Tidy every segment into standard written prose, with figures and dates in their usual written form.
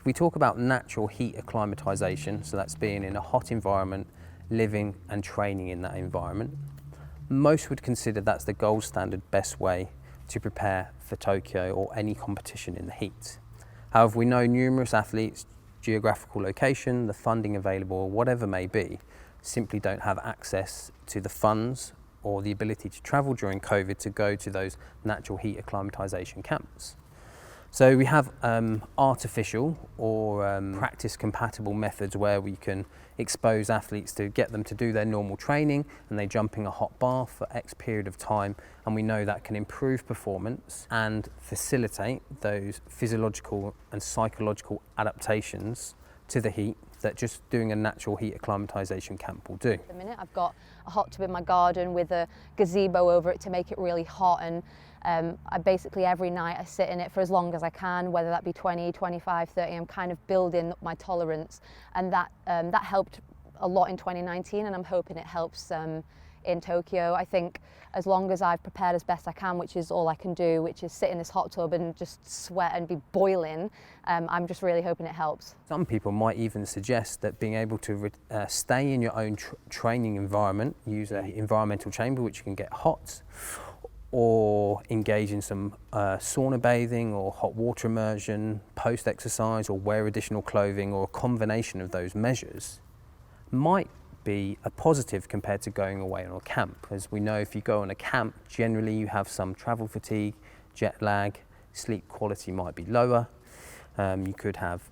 We talk about natural heat acclimatisation, so that's being in a hot environment, living and training in that environment. Most would consider that's the gold standard best way to prepare for Tokyo or any competition in the heat. However, we know numerous athletes, geographical location, the funding available, or whatever may be, simply don't have access to the funds or the ability to travel during COVID to go to those natural heat acclimatisation camps. So we have artificial or practice compatible methods where we can expose athletes to get them to do their normal training and they jump in a hot bath for X period of time, and we know that can improve performance and facilitate those physiological and psychological adaptations to the heat that just doing a natural heat acclimatisation camp will do. At the minute I've got a hot tub in my garden with a gazebo over it to make it really hot, and I basically every night I sit in it for as long as I can, whether that be 20, 25, 30. I'm kind of building up my tolerance, and that helped a lot in 2019, and I'm hoping it helps in Tokyo. I think as long as I've prepared as best I can, which is all I can do, which is sit in this hot tub and just sweat and be boiling, I'm just really hoping it helps. Some people might even suggest that being able to stay in your own training environment, use an environmental chamber which can get hot, or engage in some sauna bathing or hot water immersion, post-exercise, or wear additional clothing, or a combination of those measures, might be a positive compared to going away on a camp. As we know, if you go on a camp, generally you have some travel fatigue, jet lag, sleep quality might be lower, you could have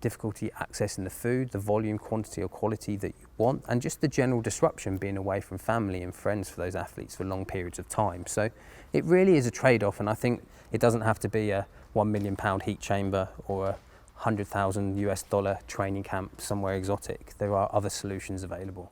difficulty accessing the food, the volume, quantity or quality that you want, and just the general disruption being away from family and friends for those athletes for long periods of time. So it really is a trade-off, and I think it doesn't have to be a £1 million heat chamber or a $100,000 US training camp somewhere exotic. There are other solutions available.